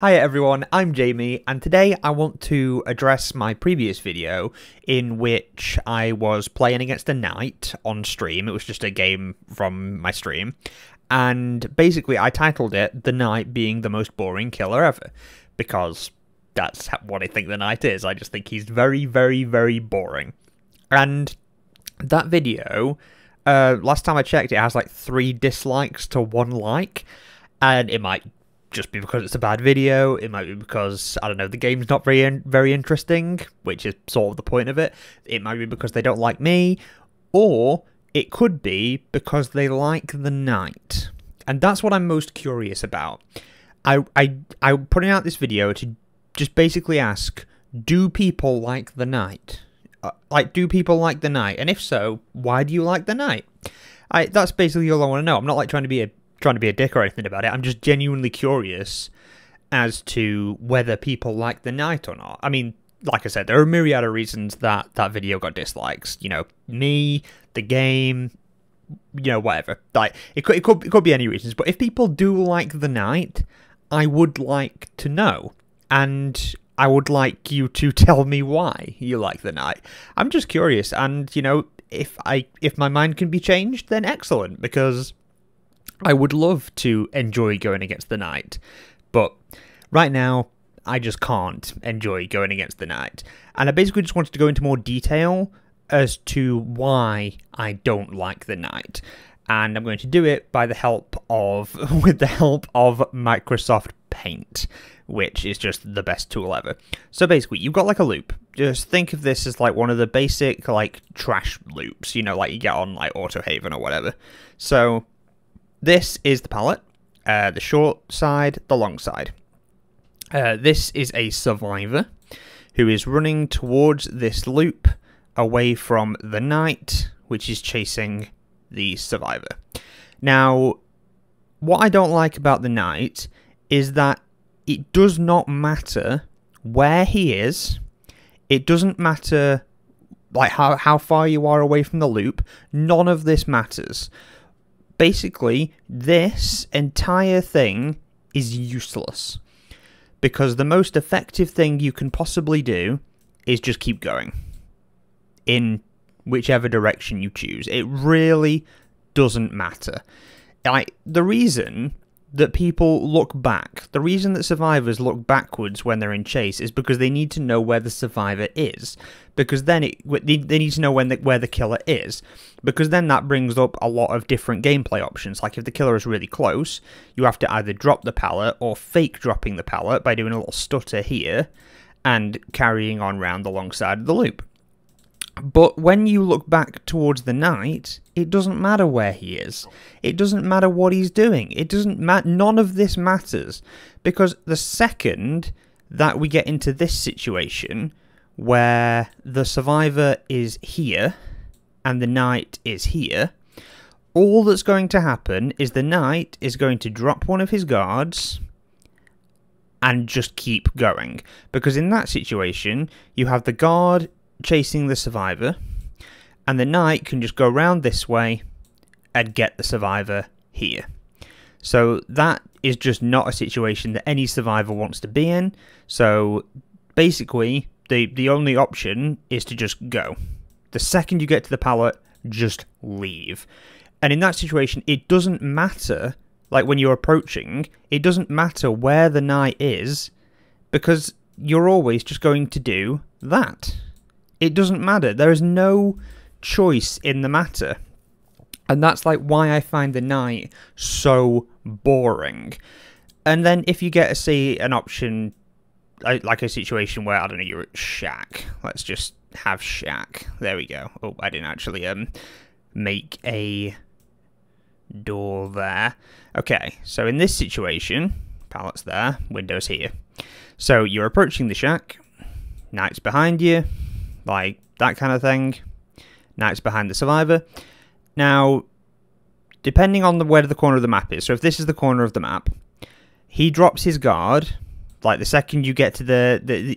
Hi everyone, I'm Jamie, and today I want to address my previous video in which I was playing against a knight on stream. It was just a game from my stream, and basically I titled it "The Knight Being the Most Boring Killer Ever," because that's what I think the knight is. I just think he's very, very, very boring. And that video, last time I checked, it has like 3 dislikes to 1 like, and it might just be because it's a bad video. It might be because, I don't know, the game's not very interesting, which is sort of the point of it. It might be because they don't like me, or it could be because they like the knight. And that's what I'm most curious about. I'm putting out this video to just basically ask, do people like the knight? Do people like the knight? And if so, why do you like the knight? That's basically all I want to know. I'm not like trying to be a dick or anything about it. I'm just genuinely curious as to whether people like the knight or not. I mean, like I said, there are a myriad of reasons that that video got dislikes. You know, me, the game, you know, whatever. Like, it could be any reasons. But if people do like the knight, I would like to know, and I would like you to tell me why you like the knight. I'm just curious, and you know, if my mind can be changed, then excellent, because I would love to enjoy going against the knight, but right now, I just can't enjoy going against the knight. And I basically just wanted to go into more detail as to why I don't like the knight. And I'm going to do it with the help of Microsoft Paint, which is just the best tool ever. So basically, you've got like a loop. Just think of this as like one of the basic like trash loops, you know, like you get on like Autohaven or whatever. So this is the palette, the short side, the long side. This is a survivor who is running towards this loop away from the knight, which is chasing the survivor. Now, what I don't like about the knight is that it does not matter where he is. It doesn't matter like how far you are away from the loop. None of this matters. Basically, this entire thing is useless, because the most effective thing you can possibly do is just keep going in whichever direction you choose. It really doesn't matter. Like, the reason that people look back, the reason that survivors look backwards when they're in chase is because they need to know where the survivor is, because then they need to know where the killer is, because then that brings up a lot of different gameplay options. Like, if the killer is really close, you have to either drop the pallet or fake dropping the pallet by doing a little stutter here and carrying on round the long side of the loop. But when you look back towards the knight, it doesn't matter where he is. It doesn't matter what he's doing. It doesn't matter. None of this matters, because the second that we get into this situation where the survivor is here and the knight is here, all that's going to happen is the knight is going to drop one of his guards and just keep going. Because in that situation, you have the guard chasing the survivor, and the knight can just go around this way and get the survivor here. So that is just not a situation that any survivor wants to be in. So basically, the only option is to just go. The second you get to the pallet, just leave. And in that situation, it doesn't matter, like when you're approaching, it doesn't matter where the knight is, because you're always just going to do that. It doesn't matter. There is no choice in the matter. And that's like why I find the knight so boring. And then if you get, say, an option, like a situation where, I don't know, you're at shack. Let's just have shack. There we go. Oh, I didn't actually make a door there. Okay, so in this situation, pallets there, windows here. So you're approaching the shack, knight's behind you, like that kind of thing. Knight's behind the survivor. Now, depending on where the corner of the map is, so if this is the corner of the map, he drops his guard, like the second you get to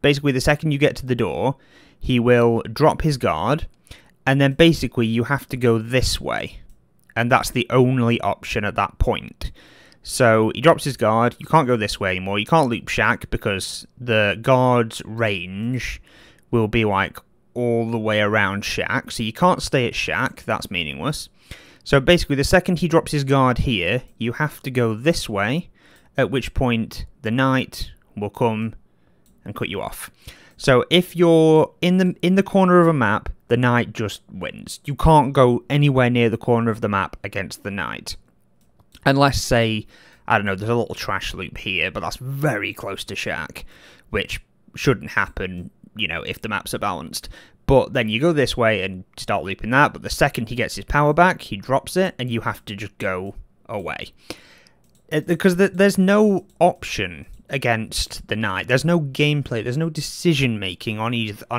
basically the second you get to the door, he will drop his guard, and then basically you have to go this way, and that's the only option at that point. So he drops his guard. You can't go this way anymore. You can't loop shack because the guard's range will be like all the way around shack. So you can't stay at shack. That's meaningless. So basically, the second he drops his guard here, you have to go this way, at which point the knight will come and cut you off. So if you're in the corner of a map, the knight just wins. You can't go anywhere near the corner of the map against the knight. Unless, say, I don't know, there's a little trash loop here, but that's very close to shack, which shouldn't happen, you know, if the maps are balanced. But then you go this way and start looping that, but the second he gets his power back, he drops it, and you have to just go away. Because there's no option against the knight. There's no gameplay, there's no decision-making on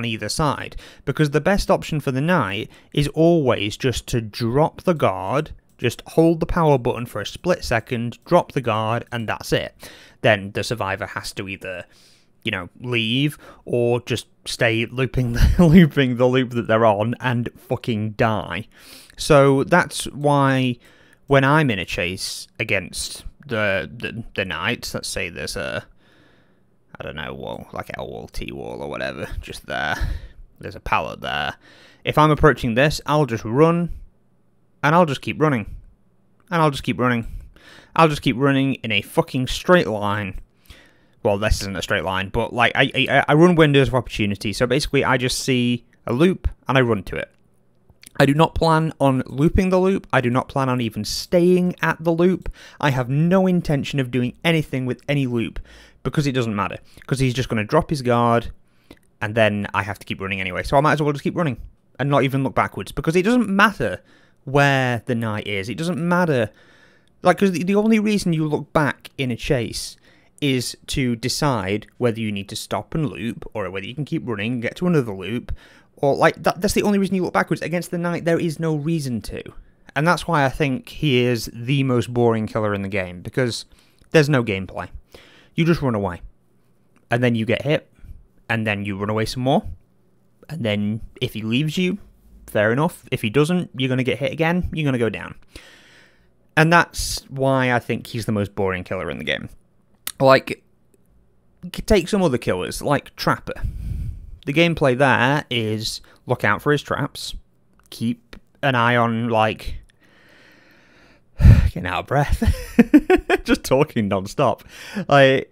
either side. Because the best option for the knight is always just to drop the guard, just hold the power button for a split second, drop the guard, and that's it. Then the survivor has to either, you know, leave or just stay looping the loop that they're on and fucking die. So that's why when I'm in a chase against the knight, let's say there's a, I don't know, wall, like L wall, T wall, or whatever, just there. There's a pallet there. If I'm approaching this, I'll just run. And I'll just keep running. And I'll just keep running. I'll just keep running in a fucking straight line. Well, this isn't a straight line, but like I run windows of opportunity. So basically, I just see a loop and I run to it. I do not plan on looping the loop. I do not plan on even staying at the loop. I have no intention of doing anything with any loop because it doesn't matter. Because he's just going to drop his guard and then I have to keep running anyway. So I might as well just keep running and not even look backwards because it doesn't matter where the knight is. It doesn't matter, like, because the only reason you look back in a chase is to decide whether you need to stop and loop, or whether you can keep running and get to another loop, or like that's the only reason you look backwards. Against the knight, there is no reason to, and that's why I think he is the most boring killer in the game, because there's no gameplay. You just run away, and then you get hit, and then you run away some more, and then if he leaves you, fair enough. If he doesn't, you're going to get hit again, you're going to go down. And that's why I think he's the most boring killer in the game. Like, take some other killers, like Trapper. The gameplay there is look out for his traps, keep an eye on, like, getting out of breath, just talking non-stop. Like,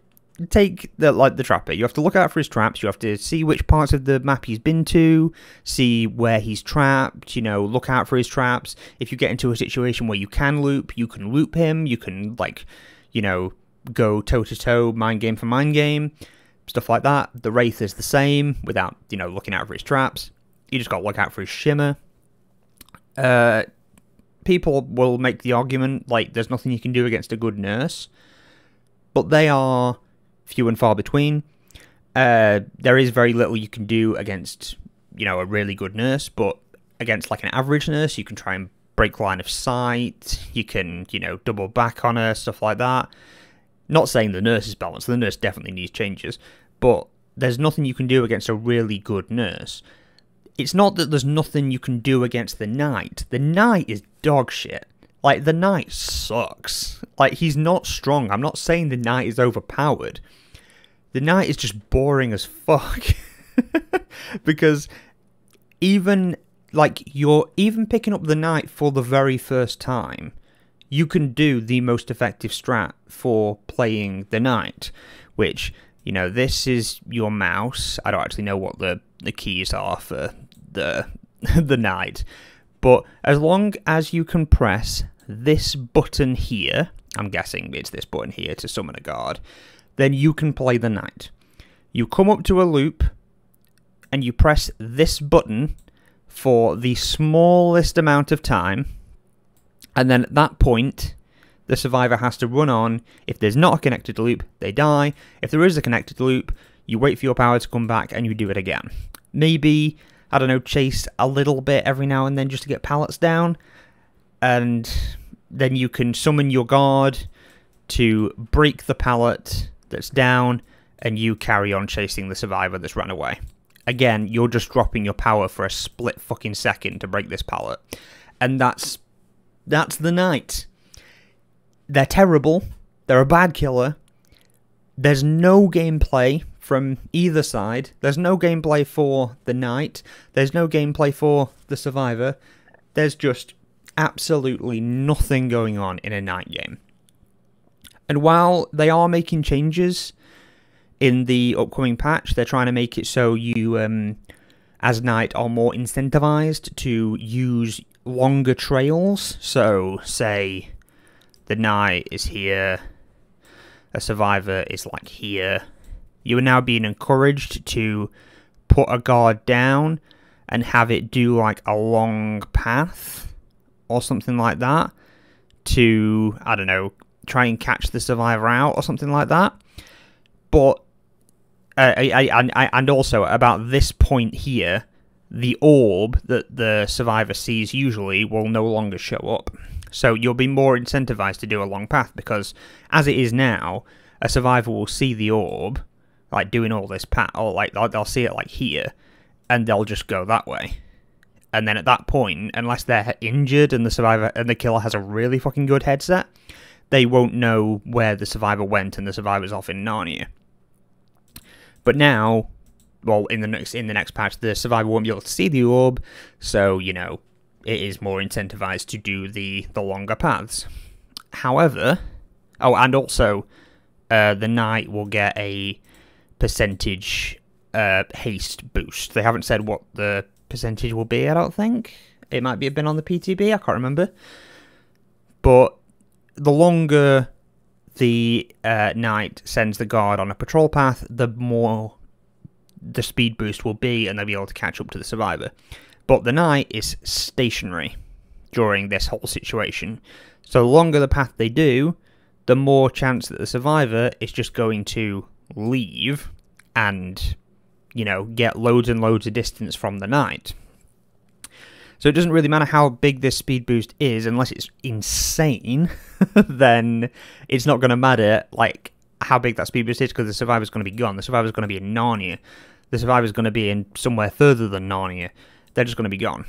take the Trapper. You have to look out for his traps. You have to see which parts of the map he's been to, see where he's trapped, you know, look out for his traps. If you get into a situation where you can loop him. You can, like, you know, go toe-to-toe, mind game for mind game, stuff like that. The Wraith is the same without, you know, looking out for his traps. You just got to look out for his shimmer. People will make the argument, like, there's nothing you can do against a good nurse, but they are few and far between. There is very little you can do against, you know, a really good nurse, but against, like, an average nurse, you can try and break line of sight, you can, you know, double back on her, stuff like that. Not saying the nurse is balanced, the nurse definitely needs changes, but there's nothing you can do against a really good nurse. It's not that there's nothing you can do against the knight. The knight is dog shit. Like, the knight sucks. Like, he's not strong. I'm not saying the knight is overpowered. The knight is just boring as fuck. Because even, like, you're even picking up the knight for the very first time, you can do the most effective strat for playing the knight, which, you know, this is your mouse. I don't actually know what the keys are for the the knight, but as long as you can press this button here, I'm guessing it's this button here to summon a guard, then you can play the knight. You come up to a loop and you press this button for the smallest amount of time, and then at that point, the survivor has to run on. If there's not a connected loop, they die. If there is a connected loop, you wait for your power to come back and you do it again. Maybe, I don't know, chase a little bit every now and then just to get pallets down, and then you can summon your guard to break the pallet that's down, and you carry on chasing the survivor that's run away. Again, you're just dropping your power for a split fucking second to break this pallet. And that's the knight. They're terrible. They're a bad killer. There's no gameplay from either side. There's no gameplay for the knight. There's no gameplay for the survivor. There's just absolutely nothing going on in a knight game. And while they are making changes in the upcoming patch, they're trying to make it so you, as knight, are more incentivized to use longer trails. So, say the knight is here, a survivor is like here. You are now being encouraged to put a guard down and have it do like a long path or something like that to, I don't know, try and catch the survivor out or something like that. But and also about this point here, the orb that the survivor sees usually will no longer show up. So you'll be more incentivized to do a long path, because as it is now, a survivor will see the orb, like doing all this path, or like they'll see it like here, and they'll just go that way. And then at that point, unless they're injured and the survivor and the killer has a really fucking good headset, they won't know where the survivor went, and the survivor's off in Narnia. But now, well, in the next patch, the survivor won't be able to see the orb, so you know it is more incentivized to do the longer paths. However, oh, and also the knight will get a percentage haste boost. They haven't said what the percentage will be. I don't think it might be a bit on the PTB. I can't remember, but the longer the knight sends the guard on a patrol path, the more the speed boost will be, and they'll be able to catch up to the survivor. But the knight is stationary during this whole situation. So the longer the path they do, the more chance that the survivor is just going to leave and, you know, get loads and loads of distance from the knight. So it doesn't really matter how big this speed boost is, unless it's insane, then it's not going to matter, like, how big that speed boost is, because the survivor's going to be gone. The survivor's going to be in Narnia. The survivor's going to be in somewhere further than Narnia. They're just going to be gone.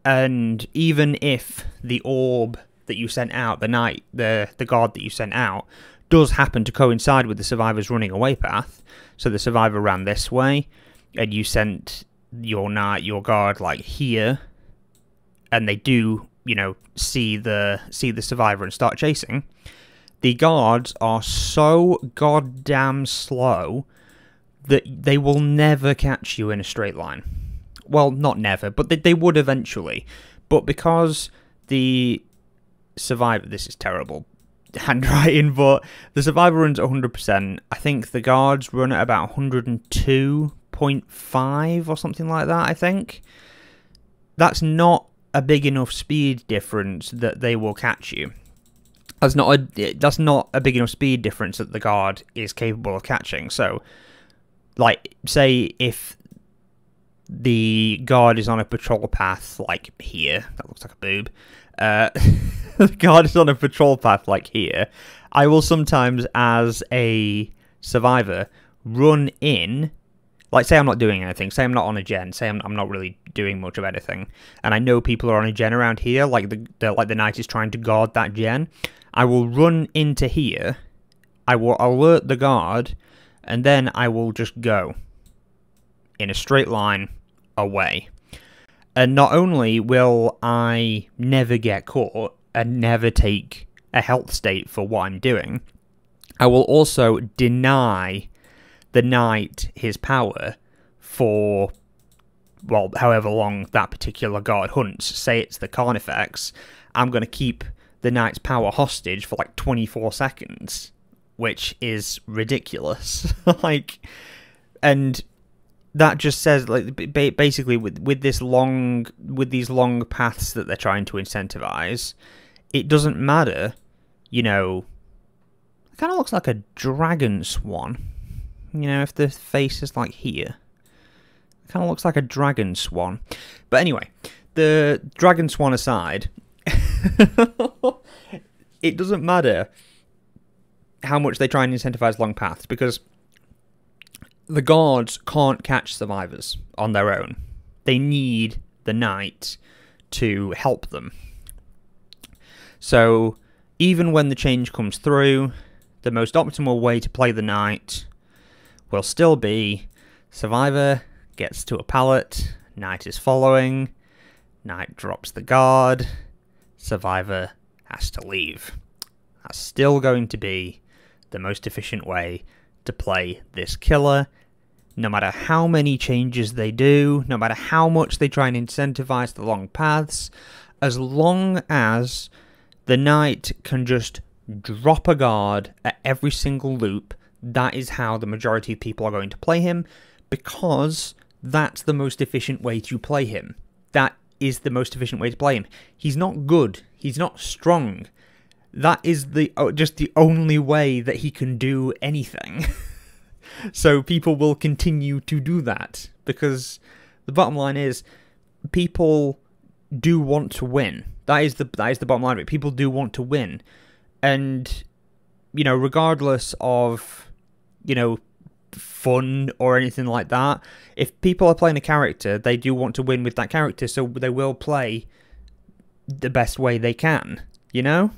And even if the orb that you sent out, the knight, the guard that you sent out, does happen to coincide with the survivor's running away path, so the survivor ran this way, and you sent your knight, your guard, like here, and they do, you know, see the survivor and start chasing, the guards are so goddamn slow that they will never catch you in a straight line. Well, not never, but they would eventually. But because the survivor... This is terrible handwriting, but the survivor runs at 100%. I think the guards run at about 102.5 or something like that, I think. That's not a big enough speed difference that they will catch you. That's not a big enough speed difference that the guard is capable of catching. So, like, say if the guard is on a patrol path like here, that looks like a boob. The guard is on a patrol path like here. I will sometimes, as a survivor, run in. Like, say I'm not doing anything, say I'm not on a gen, say I'm not really doing much of anything, and I know people are on a gen around here, like the knight is trying to guard that gen. I will run into here, I will alert the guard, and then I will just go in a straight line away. And not only will I never get caught and never take a health state for what I'm doing, I will also deny the knight his power for, well, however long that particular guard hunts. Say it's the Carnifex, I'm going to keep the knight's power hostage for like 24 seconds, which is ridiculous. Like, and that just says, like, basically with these long paths that they're trying to incentivize, it doesn't matter, you know. It kind of looks like a dragon swan. You know, if the face is like here. It kind of looks like a dragon swan. But anyway, the dragon swan aside, it doesn't matter how much they try and incentivize long paths, because the guards can't catch survivors on their own. They need the knight to help them. So even when the change comes through, the most optimal way to play the knight will still be survivor gets to a pallet, knight is following, knight drops the guard, survivor has to leave. That's still going to be the most efficient way to play this killer, no matter how many changes they do, no matter how much they try and incentivize the long paths, as long as the knight can just drop a guard at every single loop, that is how the majority of people are going to play him, because that's the most efficient way to play him. That is the most efficient way to play him. He's not good. He's not strong. That is just the only way that he can do anything. So people will continue to do that, because the bottom line is people do want to win. That is the bottom line of it. People do want to win. And, you know, regardless of, you know, fun or anything like that, if people are playing a character, they do want to win with that character, so they will play the best way they can, you know?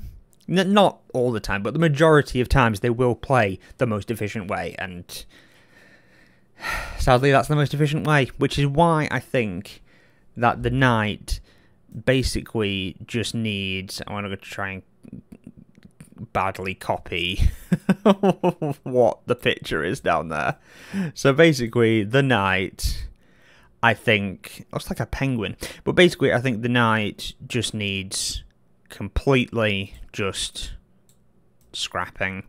Not all the time, but the majority of times they will play the most efficient way, and sadly that's the most efficient way, which is why I think that the knight basically just needs... I'm going to try and badly copy what the picture is down there. So basically, the knight, I think... looks like a penguin. But basically, I think the knight just needs completely just scrapping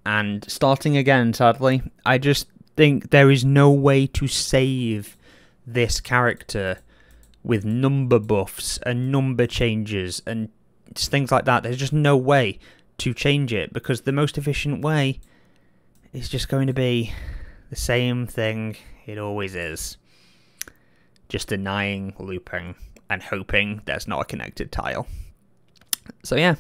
and starting again, sadly. I just think there is no way to save this character with number buffs and number changes and things like that. There's just no way to change it, because the most efficient way is just going to be the same thing it always is. Just denying looping and hoping there's not a connected tile. So yeah,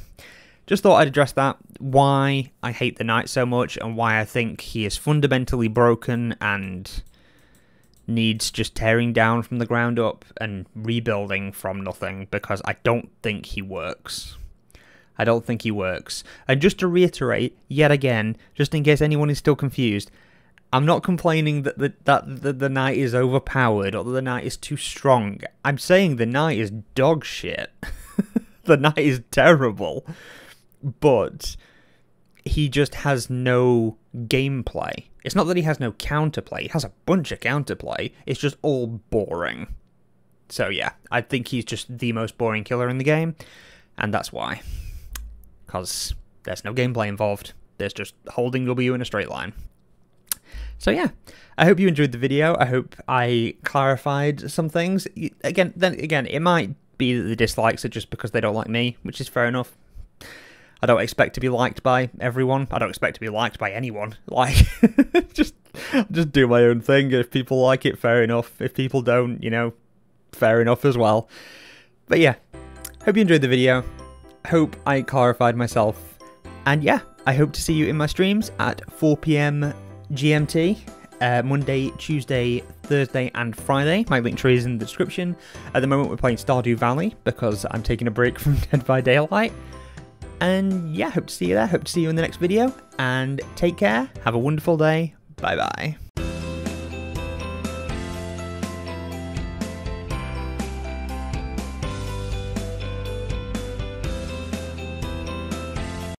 just thought I'd address that, why I hate the knight so much and why I think he is fundamentally broken and needs just tearing down from the ground up and rebuilding from nothing, because I don't think he works. I don't think he works. And just to reiterate, yet again, just in case anyone is still confused, I'm not complaining that the knight is overpowered or that the knight is too strong. I'm saying the knight is dog shit. The knight is terrible. But he just has no gameplay. It's not that he has no counterplay. He has a bunch of counterplay. It's just all boring. So yeah, I think he's just the most boring killer in the game. And that's why. Because there's no gameplay involved. There's just holding W in a straight line. So yeah, I hope you enjoyed the video. I hope I clarified some things. Again, it might be that the dislikes are just because they don't like me, which is fair enough. I don't expect to be liked by everyone. I don't expect to be liked by anyone. Like, just do my own thing. If people like it, fair enough. If people don't, you know, fair enough as well. But yeah, hope you enjoyed the video. Hope I clarified myself. And yeah, I hope to see you in my streams at 4 PM GMT. Monday, Tuesday, Thursday and Friday. My link tree is in the description. At the moment we're playing Stardew Valley because I'm taking a break from Dead by Daylight. And yeah, hope to see you there. Hope to see you in the next video. And take care. Have a wonderful day. Bye bye.